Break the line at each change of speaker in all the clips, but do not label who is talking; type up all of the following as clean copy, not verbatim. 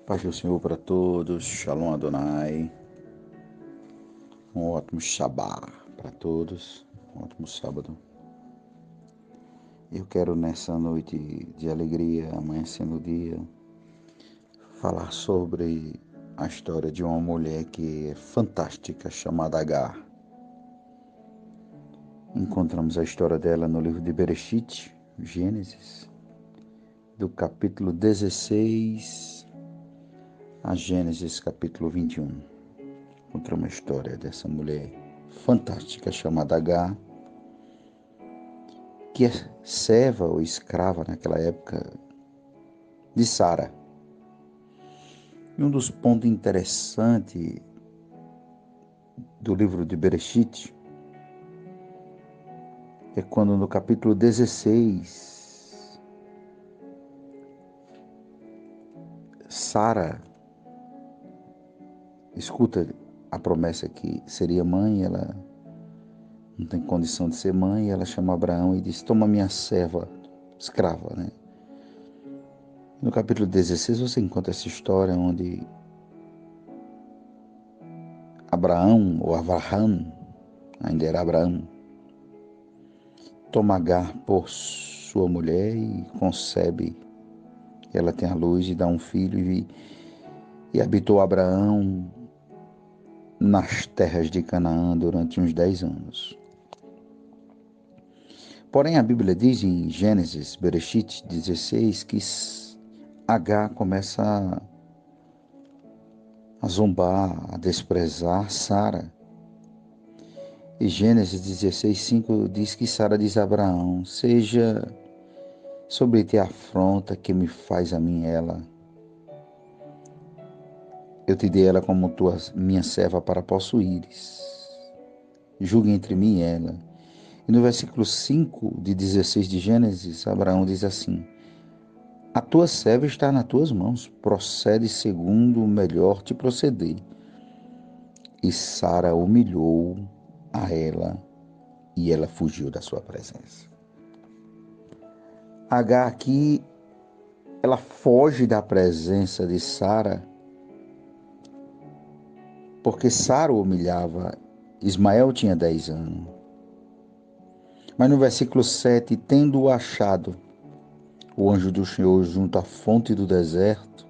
Paz do Senhor para todos, Shalom Adonai, um ótimo Shabá para todos, um ótimo sábado. Eu quero nessa noite de alegria, amanhecendo o dia, falar sobre a história de uma mulher que é fantástica, chamada Agar. Encontramos a história dela no livro de Bereshit, Gênesis, do capítulo 16 a Gênesis capítulo 21. Encontramos a história dessa mulher fantástica chamada Agar, que é serva ou escrava naquela época de Sara. E um dos pontos interessantes do livro de Bereshit é quando no capítulo 16, Sara escuta a promessa que seria mãe, ela não tem condição de ser mãe, ela chama Abraão e diz: toma minha serva escrava, né? No capítulo 16 você encontra essa história onde Abraão, ou Avraham, ainda era Abraão, toma Agar por sua mulher e concebe. Ela tem a luz e dá um filho e habitou Abraão nas terras de Canaã durante uns 10 anos. Porém, a Bíblia diz em Gênesis, Bereshit 16, que Agar começa a zombar, a desprezar Sara. E Gênesis 16, 5 diz que Sara diz a Abraão: seja sobre ti a afronta que me faz a mim ela. Eu te dei ela como minha serva para possuíres. Julgue entre mim e ela. E no versículo 5 de 16 de Gênesis, Abraão diz assim: a tua serva está nas tuas mãos, procede segundo o melhor te proceder. E Sara humilhou a ela e ela fugiu da sua presença. Agar aqui, ela foge da presença de Sara porque Sara o humilhava. Ismael tinha 10 anos. Mas no versículo 7, tendo-o achado, o anjo do Senhor junto à fonte do deserto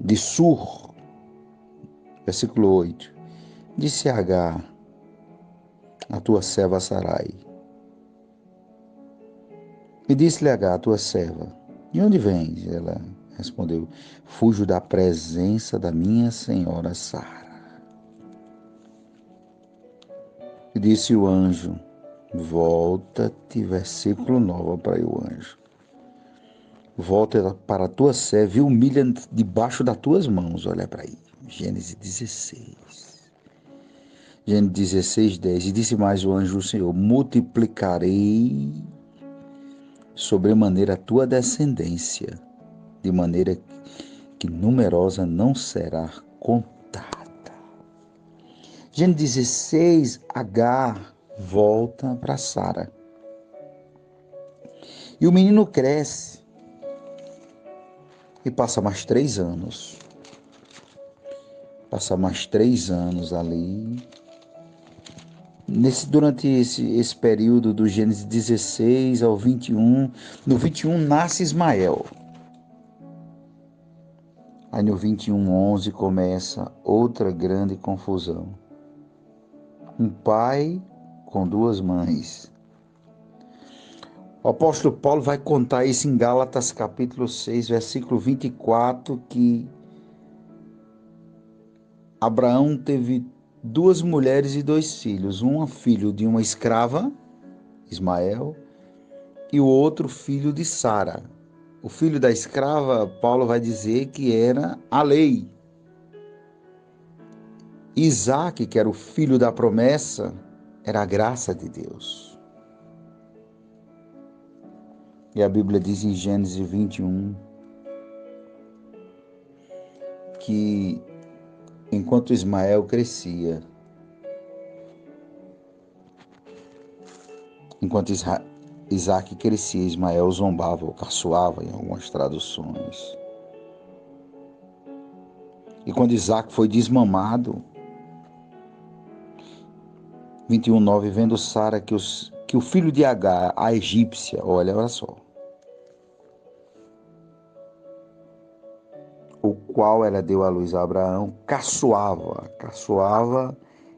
de Sur, versículo 8, disse a Agar, a tua serva Sarai. E disse-lhe Agar, a tua serva: de onde vens? Ela respondeu: fujo da presença da minha senhora Sara. E disse o anjo: volta-te, versículo 9 para o anjo. Volta para a tua serva e humilha debaixo das tuas mãos. Olha para aí. Gênesis 16. Gênesis 16, 10. E disse mais o anjo do Senhor: multiplicarei sobremaneira a tua descendência, de maneira que numerosa não será contada. Gênesis 16, Agar volta para Sara. E o menino cresce e passa mais 3 anos. Passa mais 3 anos ali. Durante esse período do Gênesis 16 ao 21, no 21 nasce Ismael. Aí no 21, 11 começa outra grande confusão. Um pai com 2 mães. O apóstolo Paulo vai contar isso em Gálatas capítulo 6, versículo 24, que Abraão teve 2 mulheres e 2 filhos. Um filho de uma escrava, Ismael, e o outro filho de Sara. O filho da escrava, Paulo vai dizer que era a lei. Isaac, que era o filho da promessa, era a graça de Deus. E a Bíblia diz em Gênesis 21 que enquanto Ismael crescia, enquanto Isaac crescia, Ismael zombava ou caçoava em algumas traduções. E quando Isaac foi desmamado, 21:9, vendo Sara que o filho de Agar, a egípcia, olha só, o qual ela deu à luz a Abraão, caçoava,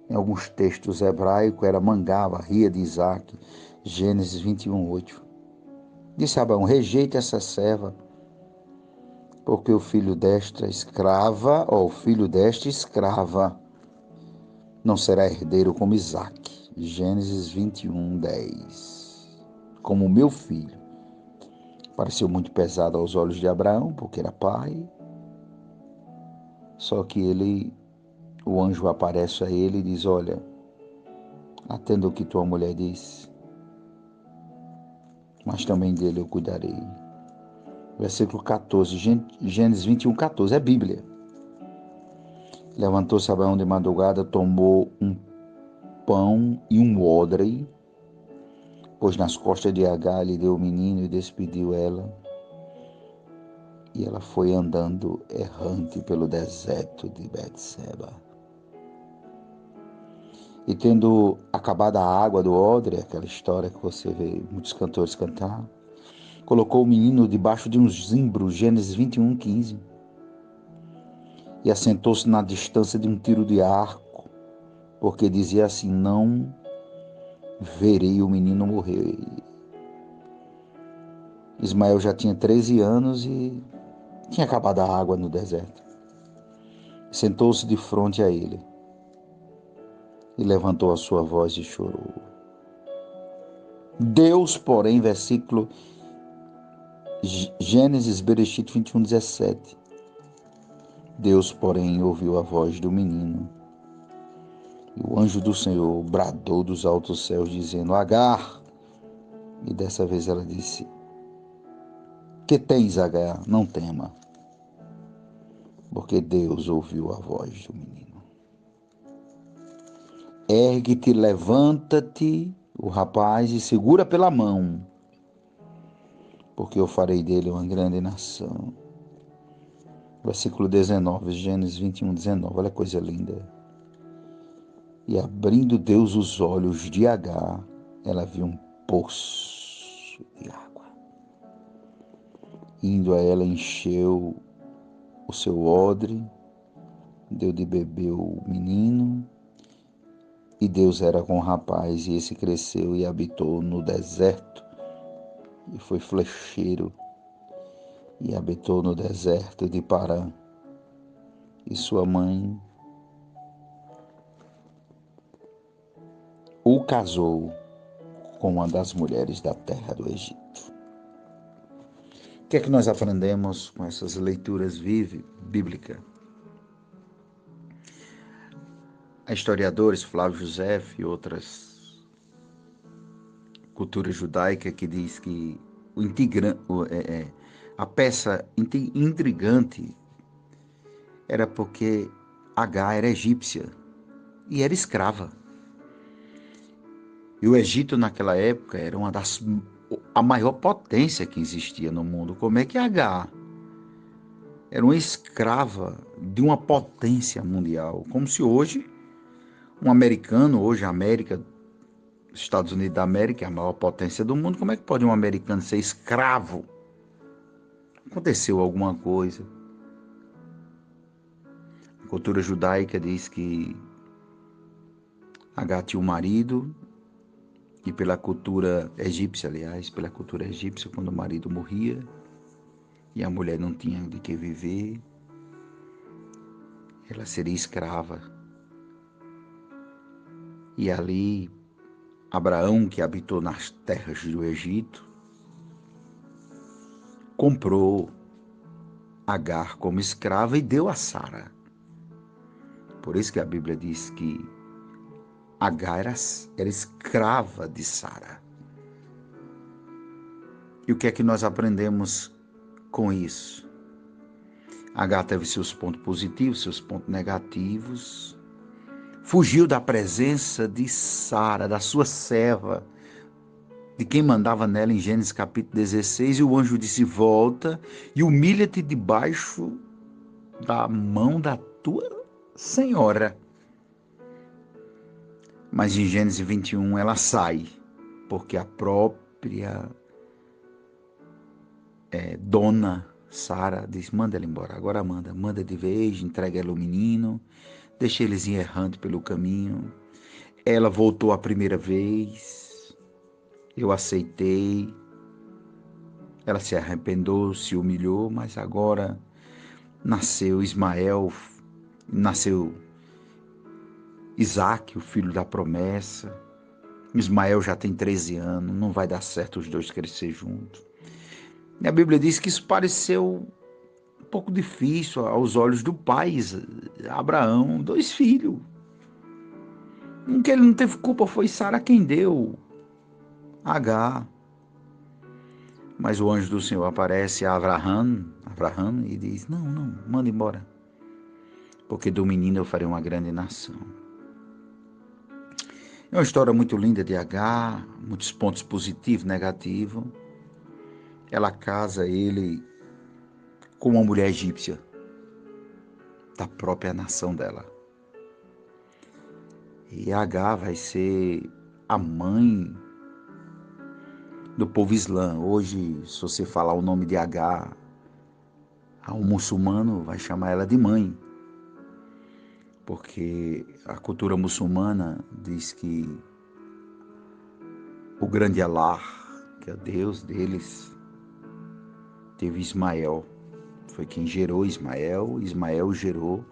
em alguns textos hebraicos, era mangava, ria de Isaac, Gênesis 21:8. Disse a Abraão: rejeite essa serva, porque o filho desta escrava, não será herdeiro como Isaac. Gênesis 21:10. Como meu filho. Pareceu muito pesado aos olhos de Abraão, porque era pai. Só que o anjo aparece a ele e diz: olha, atenda o que tua mulher disse, mas também dele eu cuidarei. Versículo 14, Gênesis 21:14, é Bíblia. Levantou-se Abraão de madrugada, tomou um pão e um odre, pôs nas costas de Agar, lhe deu o menino e despediu ela. E ela foi andando errante pelo deserto de Betseba. E tendo acabado a água do odre, aquela história que você vê muitos cantores cantar, colocou o menino debaixo de um zimbro, Gênesis 21:15, e assentou-se na distância de um tiro de arco, porque dizia assim: não verei o menino morrer. Ismael já tinha 13 anos e tinha acabado a água no deserto. Sentou-se de frente a ele e levantou a sua voz e chorou. Deus, porém, versículo Gênesis, Bereshit 21:17. Deus, porém, ouviu a voz do menino. E o anjo do Senhor bradou dos altos céus, dizendo: Agar. E dessa vez ela disse: que tens, Agar? Não tema, porque Deus ouviu a voz do menino. Ergue-te, levanta-te, o rapaz, e segura pela mão, porque eu farei dele uma grande nação. Versículo 19, Gênesis 21:19, olha que coisa linda. E abrindo Deus os olhos de Agar, ela viu um poço de água. Indo a ela, encheu o seu odre, deu de beber o menino, e Deus era com o rapaz, e esse cresceu e habitou no deserto, e foi flecheiro, e habitou no deserto de Parã. E sua mãe o casou com uma das mulheres da terra do Egito. O que é que nós aprendemos com essas leituras bíblicas? Há historiadores, Flávio José e outras culturas judaicas que diz que a peça intrigante era porque Agar era egípcia e era escrava. E o Egito naquela época era a maior potência que existia no mundo. Como é que Agar era uma escrava de uma potência mundial? Como se hoje um americano, hoje a América, Estados Unidos da América é a maior potência do mundo, como é que pode um americano ser escravo? Aconteceu alguma coisa. A cultura judaica diz que Agar tinha um marido, e pela cultura egípcia, quando o marido morria e a mulher não tinha de que viver, ela seria escrava. E ali, Abraão, que habitou nas terras do Egito, comprou Agar como escrava e deu a Sara. Por isso que a Bíblia diz que Agar era escrava de Sara. E o que é que nós aprendemos com isso? Agar teve seus pontos positivos, seus pontos negativos. Fugiu da presença de Sara, da sua serva, de quem mandava nela em Gênesis capítulo 16. E o anjo disse: volta e humilha-te debaixo da mão da tua senhora. Mas em Gênesis 21 ela sai, porque a própria dona Sara diz, manda ela embora, agora manda de vez, entrega ela o menino, deixa eles ir errando pelo caminho. Ela voltou a primeira vez, eu aceitei, ela se arrependeu, se humilhou, mas agora nasceu Ismael, nasceu Isaac, o filho da promessa. Ismael já tem 13 anos, não vai dar certo os dois crescer juntos. E a Bíblia diz que isso pareceu um pouco difícil aos olhos do pai Abraão, 2 filhos. Um que ele não teve culpa foi Sara quem deu, Agar. Mas o anjo do Senhor aparece a Abraão e diz, não, manda embora, porque do menino eu farei uma grande nação. É uma história muito linda de Agar, muitos pontos positivos, negativos. Ela casa ele com uma mulher egípcia, da própria nação dela. E Agar vai ser a mãe do povo islã. Hoje, se você falar o nome de Agar, um muçulmano vai chamar ela de mãe, porque a cultura muçulmana diz que o grande Allah, que é Deus deles, teve Ismael, foi quem gerou Ismael. Ismael gerou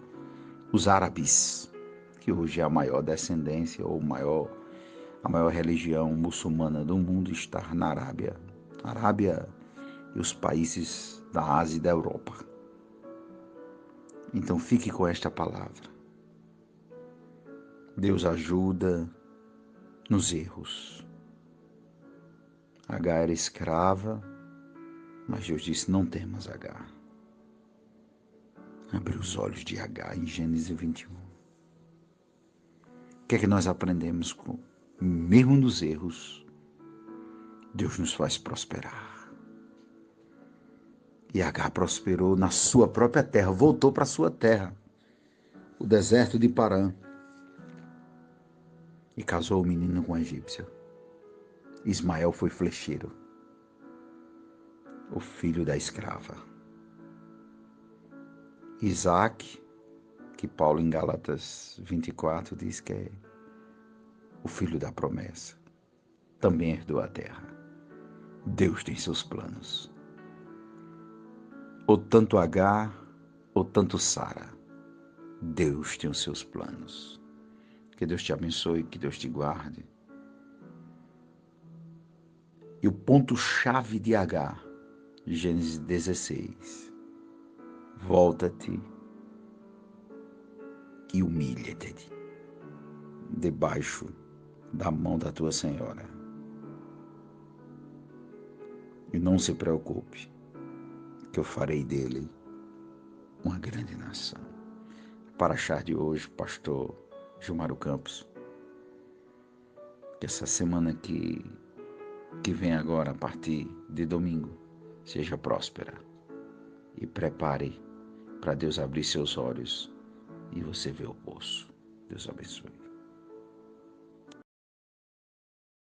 os árabes, que hoje é a maior descendência ou a maior religião muçulmana do mundo está na Arábia. Arábia e os países da Ásia e da Europa. Então fique com esta palavra. Deus ajuda nos erros. Agar era escrava, mas Deus disse, não temas, Agar. Abriu os olhos de Agar em Gênesis 21. O que é que nós aprendemos com? Mesmo nos erros, Deus nos faz prosperar. E Agar prosperou na sua própria terra, voltou para a sua terra, o deserto de Parã, e casou o menino com a egípcia. Ismael foi flecheiro, o filho da escrava. Isaac, que Paulo em Gálatas 24 diz que é o filho da promessa, também herdou a terra. Deus tem seus planos. Ou tanto Agar, ou tanto Sara, Deus tem os seus planos. Que Deus te abençoe, que Deus te guarde. E o ponto-chave de Agar, Gênesis 16. Volta-te e humilha-te debaixo da mão da tua senhora. E não se preocupe, que eu farei dele uma grande nação. Para achar de hoje, pastor Gilmar Campos, que essa semana que vem agora, a partir de domingo, seja próspera. E prepare para Deus abrir seus olhos e você ver o poço. Deus abençoe.